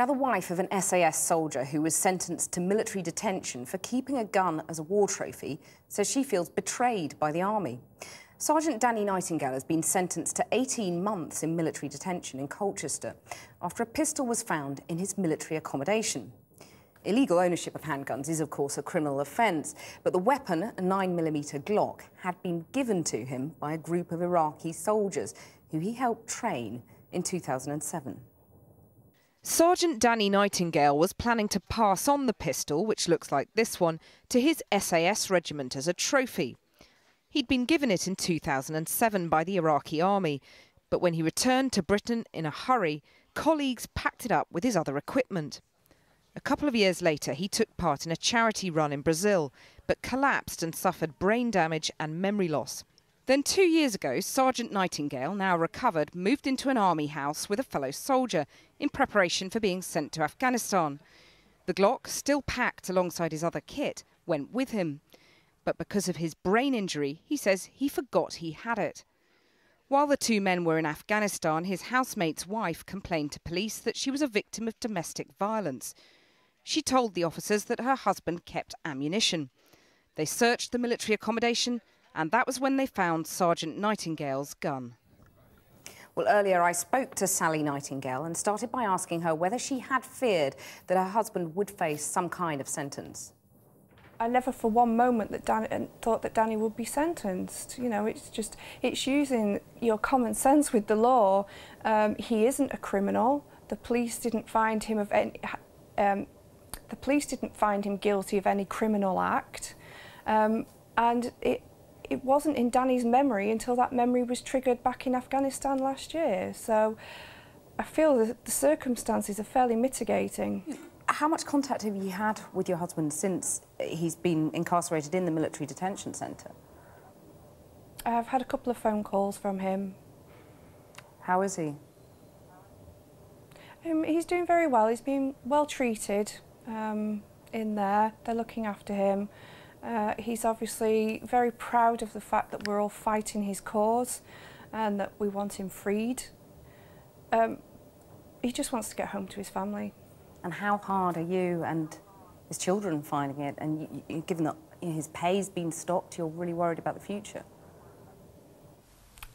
Now, the wife of an SAS soldier who was sentenced to military detention for keeping a gun as a war trophy says she feels betrayed by the army. Sergeant Danny Nightingale has been sentenced to 18 months in military detention in Colchester after a pistol was found in his military accommodation. Illegal ownership of handguns is, of course, a criminal offence, but the weapon, a 9mm Glock, had been given to him by a group of Iraqi soldiers who he helped train in 2007. Sergeant Danny Nightingale was planning to pass on the pistol, which looks like this one, to his SAS regiment as a trophy. He'd been given it in 2007 by the Iraqi army, but when he returned to Britain in a hurry, colleagues packed it up with his other equipment. A couple of years later, he took part in a charity run in Brazil, but collapsed and suffered brain damage and memory loss. Then 2 years ago, Sergeant Nightingale, now recovered, moved into an army house with a fellow soldier in preparation for being sent to Afghanistan. The Glock, still packed alongside his other kit, went with him. But because of his brain injury, he says he forgot he had it. While the two men were in Afghanistan, his housemate's wife complained to police that she was a victim of domestic violence. She told the officers that her husband kept ammunition. They searched the military accommodation, and that was when they found Sergeant Nightingale's gun. Well, earlier I spoke to Sally Nightingale and started by asking her whether she had feared that her husband would face some kind of sentence. I never for one moment thought that Danny would be sentenced. You know, it's using your common sense with the law. He isn't a criminal. The police didn't find him guilty of any criminal act, and it wasn't in Danny's memory until that memory was triggered back in Afghanistan last year. So I feel that the circumstances are fairly mitigating. How much contact have you had with your husband since he's been incarcerated in the military detention centre? I've had a couple of phone calls from him. How is he? He's doing very well. He's been well treated in there. They're looking after him. He's obviously very proud of the fact that we're all fighting his cause and that we want him freed. He just wants to get home to his family. And how hard are you and his children finding it? And given that his pay's been stopped, you're really worried about the future?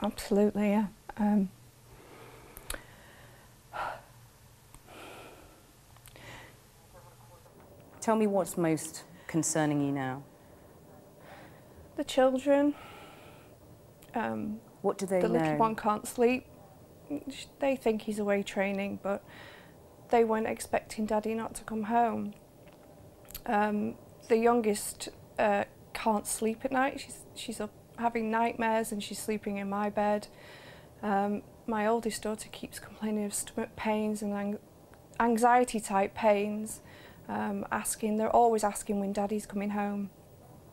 Absolutely, yeah. Tell me what's most concerning you now. The children. What do they know? The little one can't sleep. They think he's away training, but they weren't expecting Daddy not to come home. The youngest can't sleep at night. She's up having nightmares and she's sleeping in my bed. My oldest daughter keeps complaining of stomach pains and anxiety type pains. They're always asking when Daddy's coming home.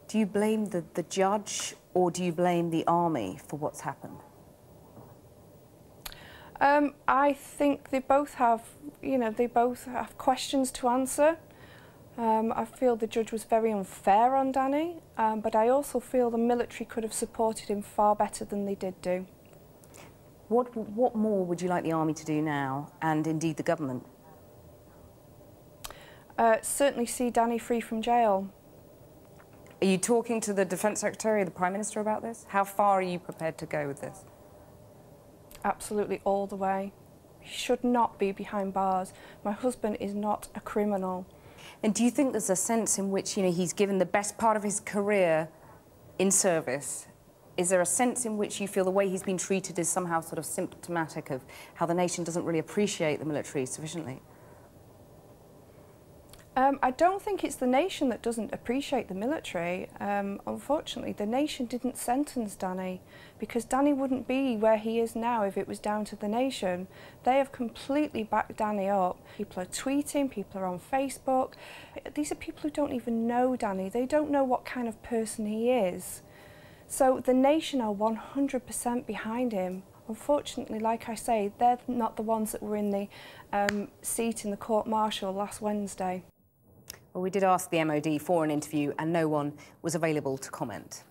Do you blame the judge or do you blame the army for what's happened? I think they both have, questions to answer. I feel the judge was very unfair on Danny, but I also feel the military could have supported him far better than they did do. What more would you like the army to do now, and indeed the government? Certainly see Danny free from jail. Are you talking to the Defence Secretary or the Prime Minister about this? How far are you prepared to go with this? Absolutely all the way. He should not be behind bars. My husband is not a criminal. And do you think there's a sense in which, he's given the best part of his career in service? Is there a sense in which you feel the way he's been treated is somehow sort of symptomatic of how the nation doesn't really appreciate the military sufficiently? I don't think it's the nation that doesn't appreciate the military. Unfortunately, the nation didn't sentence Danny because Danny wouldn't be where he is now if it was down to the nation. They have completely backed Danny up. People are tweeting, people are on Facebook. These are people who don't even know Danny. They don't know what kind of person he is. So the nation are 100% behind him. Unfortunately, like I say, they're not the ones that were in the seat in the court-martial last Wednesday. Well, we did ask the MOD for an interview and no one was available to comment.